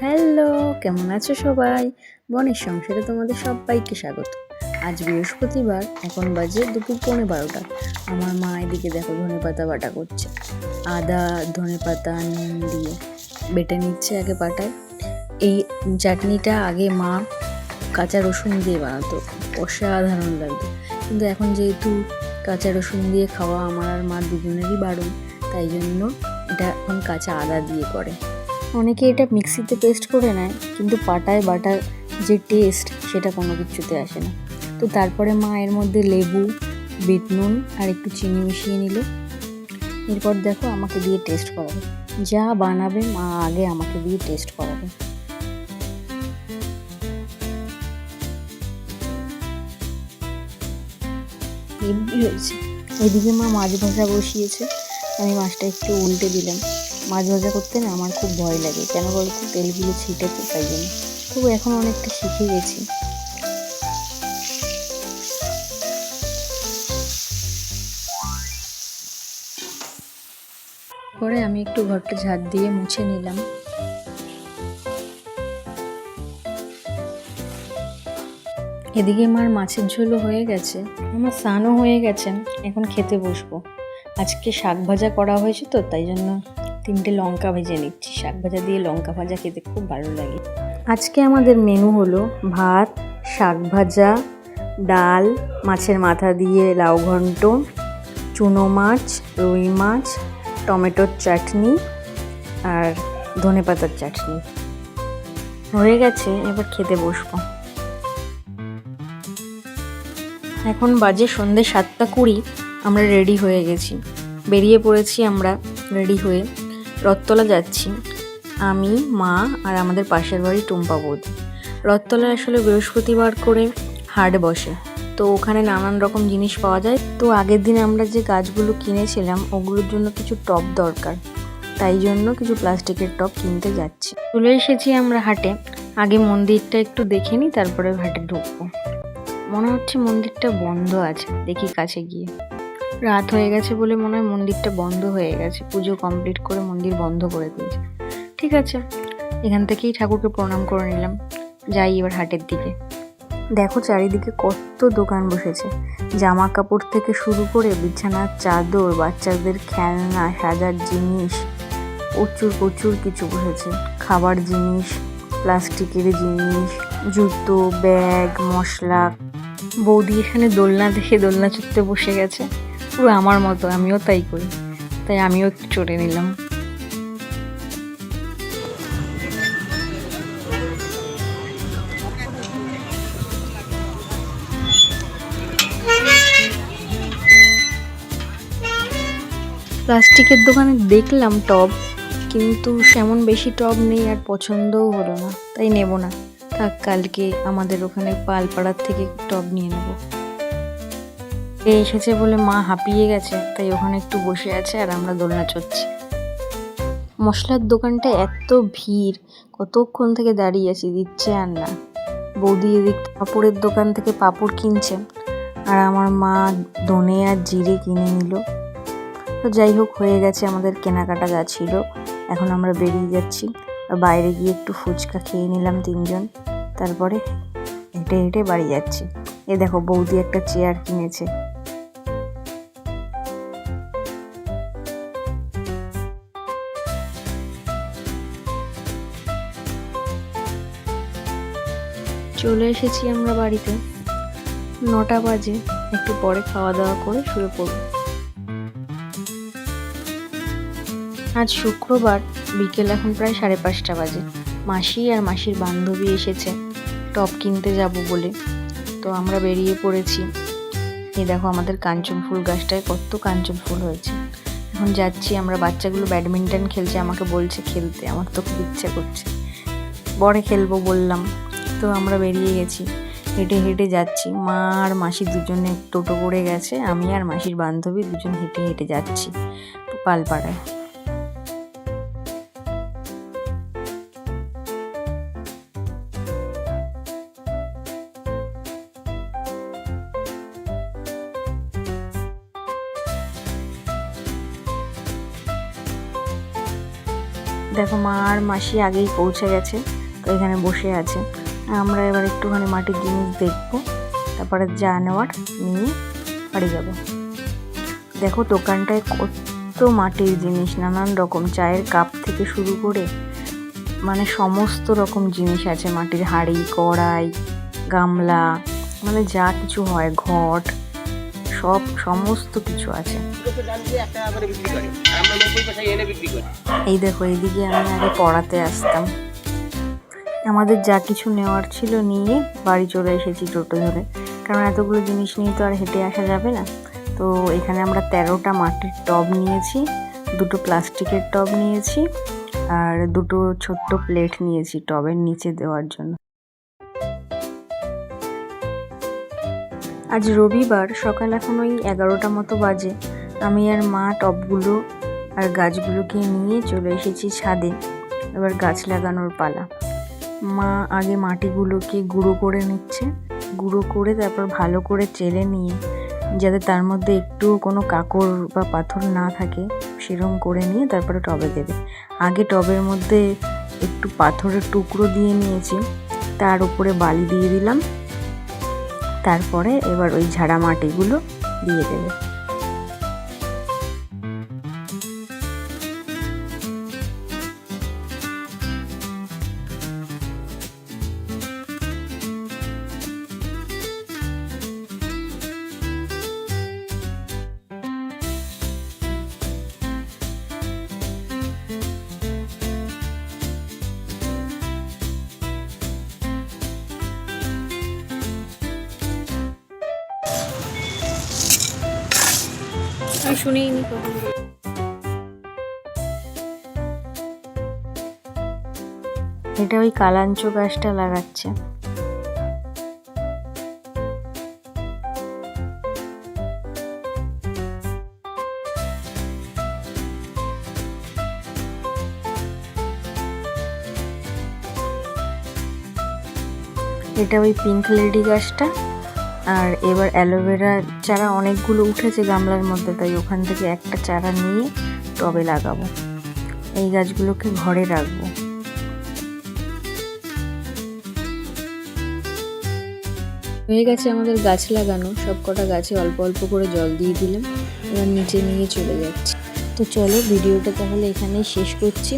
Hello, কেমন আছো সবাই? বনের সংসারে তোমাদের সবাইকে স্বাগত। আজ বৃহস্পতিবার, এখন বাজে দুপুর 12:15। আমার মা এদিকে দেখো ধনেপাতা বাটা করছে। আদা, ধনেপাতা, নুন দিয়ে বেটে নিচ্ছে আগে পাটায়। এই চাটনিটা আগে মা কাঁচা রসুন দিয়ে বানাতো, অসাধারণ লাগতো। কিন্তু এখন যেহেতু কাঁচা রসুন দিয়ে খাওয়া আমার আর মা দুজনেরই বারণ, তাই জন্য এটা এখন কাঁচা আদা দিয়ে করে। অনেকে এটা মিক্সিতে পেস্ট করে নেয়, কিন্তু পাটায় বাটার যে টেস্ট সেটা কোনো কিছুতে আসে না। তো তারপরে মা এর মধ্যে লেবু, বিট নুন আর একটু চিনি মিশিয়ে নিল। এরপর দেখো আমাকে দিয়ে টেস্ট করাবে। যা বানাবে মা আগে আমাকে দিয়ে টেস্ট করাবে। হেব্বি হয়েছে। এদিকে মা মাছ ভাজা বসিয়েছে, আমি মাছটা একটু উল্টে দিলাম। মাছ ভাজা করতে না আমার খুব ভয় লাগে, কেন বলতো তেলগুলো ছিটেছে, তাই জন্য। তবু এখন অনেকটা শিখে গেছি। পরে আমি একটু ঘরটা ঝাড় দিয়ে মুছে নিলাম। এদিকে মার মাছের ঝোলও হয়ে গেছে, আমার স্নানও হয়ে গেছে। এখন খেতে বসবো। আজকে শাক ভাজা করা হয়েছে তো, তাই জন্য 3টে লঙ্কা ভেজে নিচ্ছি। শাক ভাজা দিয়ে লঙ্কা ভাজা খেতে খুব ভালো লাগে। আজকে আমাদের মেনু হলো ভাত, শাক ভাজা, ডাল, মাছের মাথা দিয়ে লাউ ঘন্ট, চুনো মাছ, রুই মাছ, টমেটোর চাটনি আর ধনেপাতার চাটনি হয়ে গেছে। এবার খেতে বসবো। এখন বাজে সন্ধ্যে 7:20। আমরা রেডি হয়ে গেছি, বেরিয়ে পড়েছি আমরা রেডি হয়ে। রথতলা যাচ্ছি আমি, মা আর আমাদের পাশের বাড়ি টুম্পা বৌদি। রথতলায় আসলে বৃহস্পতিবার করে হাট বসে, তো ওখানে নানান রকম জিনিস পাওয়া যায়। তো আগের দিন আমরা যে গাছগুলো কিনেছিলাম ওগুলোর জন্য কিছু টব দরকার, তাই জন্য কিছু প্লাস্টিকের টব কিনতে যাচ্ছি। চলে এসেছি আমরা হাটে। আগে মন্দিরটা একটু দেখে নিই, তারপরে হাটে ঢুকবো। মনে হচ্ছে মন্দিরটা বন্ধ আছে, দেখি কাছে গিয়ে। রাত হয়ে গেছে বলে মনে হয় মন্দিরটা বন্ধ হয়ে গেছে, পুজো কমপ্লিট করে মন্দির বন্ধ করে দিয়েছে। ঠিক আছে, এখান থেকেই ঠাকুরকে প্রণাম করে নিলাম। যাই এবার হাটের দিকে। দেখো চারিদিকে কত দোকান বসেছে, জামা কাপড় থেকে শুরু করে বিছানার চাদর, বাচ্চাদের খেলনা, সাজার জিনিস, প্রচুর প্রচুর কিছু বসেছে। খাবার জিনিস, প্লাস্টিকের জিনিস, জুতো, ব্যাগ, মশলা। বৌদি এখানে দোলনা দেখে দোলনা চড়তে বসে গেছে, পুরো আমার মতো। আমিও তাই করি, তাই আমিও একটু চড়ে নিলাম। প্লাস্টিকের দোকানে দেখলাম টব, কিন্তু সেমন বেশি টব নেই আর পছন্দও হলো না, তাই নেব না। থাক, কালকে আমাদের ওখানে পালপাড়ার থেকে টব নিয়ে নেব। এসেছে বলে মা হাঁপিয়ে গেছে, তাই ওখানে একটু বসে আছে আর আমরা দোলনা চড়ছি। মশলার দোকানটা এত ভিড়, কতক্ষণ থেকে দাঁড়িয়ে আছি, দিচ্ছে আর না। বৌদি এদিক পাঁপড়ের দোকান থেকে পাঁপড় কিনছে, আর আমার মা ধনে আর জিরে কিনে নিল। তো যাই হোক, হয়ে গেছে আমাদের কেনাকাটা যা ছিল। এখন আমরা বেরিয়ে যাচ্ছি। বাইরে গিয়ে একটু ফুচকা খেয়ে নিলাম 3জন, তারপরে হেঁটে হেঁটে বাড়ি যাচ্ছি। এ দেখো বৌদি একটা চেয়ার কিনেছে। চলে এসেছি আমরা বাড়িতে। 9টা বাজে, একটু পরে খাওয়া দাওয়া করে শুয়ে পড়ব। আজ শুক্রবার, বিকেল এখন প্রায় 5:30 বাজে। মাসি আর মাসির বান্ধবী এসেছে টপ কিনতে যাব বলে, তো আমরা বেরিয়ে পড়েছি। এই দেখো আমাদের কাঞ্চন ফুল গাছটায় কত কাঞ্চন ফুল হয়েছে। এখন যাচ্ছি আমরা। বাচ্চাগুলো ব্যাডমিন্টন খেলছে, আমাকে বলছে খেলতে, আমার তো খুব ইচ্ছা করছে। পরে খেলবো বললাম, তো আমরা বেরিয়ে গেছি। হেঁটে হেঁটে যাচ্ছি। মা আর মাসি দুজনে টোটো করে গেছে, আমি আর মাসির বান্ধবী দুজন হেঁটে হেঁটে যাচ্ছি পালপাড়ায়। দেখো মা আর মাসি আগেই পৌঁছে গেছে, তো এখানে বসে আছে। আমরা এবার একটুখানি মাটির জিনিস দেখবো, তারপরে যা নেওয়ার নিয়ে বাড়ি যাবো। দেখো দোকানটায় কত মাটির জিনিস, নানান রকম চায়ের কাপ থেকে শুরু করে মানে সমস্ত রকম জিনিস আছে। মাটির হাঁড়ি, কড়াই, গামলা, মানে যা কিছু হয়, ঘট, সমস্ত কিছু আছে। এই দেখো এইদিকে আমি আগে পড়াতে আসতাম। আমাদের যা কিছু নেওয়ার ছিল নিয়ে বাড়ি চলে এসেছি টোটো ধরে, কারণ এতগুলো জিনিস নিয়ে তো আর হেঁটে আসা যাবে না। তো এখানে আমরা 13টা মাটির টব নিয়েছি, 2টো প্লাস্টিকের টব নিয়েছি, আর 2টো ছোট্ট প্লেট নিয়েছি টবের নিচে দেওয়ার জন্য। আজ রবিবার, সকাল এখন ওই 11টা মতো বাজে। আমি আর মা টবগুলো আর গাছগুলোকে নিয়ে চলে এসেছি ছাদে। এবার গাছ লাগানোর পালা। মা আগে মাটিগুলোকে গুঁড়ো করে নিচ্ছে, গুঁড়ো করে তারপর ভালো করে চেলে নিয়ে, যাতে তার মধ্যে একটুও কোনো কাঁকড় বা পাথর না থাকে সেরকম করে নিয়ে তারপরে টবে দেবে। আগে টবের মধ্যে একটু পাথরের টুকরো দিয়ে নিয়েছি, তার উপরে বালি দিয়ে দিলাম, তারপরে এবার ওই ঝাড়া মাটিগুলো দিয়ে দেবে। শুনিনি এটা ওই কালাঞ্চ গাছটা লাগাচ্ছে। এটা ওই পিঙ্ক লেডি গাছটা। আর এবার অ্যালোভেরা চারা অনেকগুলো উঠেছে গামলার মধ্যে, তাই ওখান থেকে একটা চারা নিয়ে টবে লাগাবো। এই গাছগুলোকে ঘরে রাখবো। হয়ে গেছে আমাদের গাছ লাগানো, সব কটা গাছে অল্প অল্প করে জল দিয়ে দিলাম, এবার নিচে নিয়ে চলে যাচ্ছি। তো চলো ভিডিওটা তাহলে এখানেই শেষ করছি।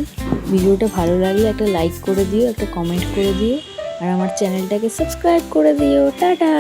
ভিডিওটা ভালো লাগলে একটা লাইক করে দিও, একটা কমেন্ট করে দিও, আর আমার চ্যানেলটাকে সাবস্ক্রাইব করে দিও। টাটা।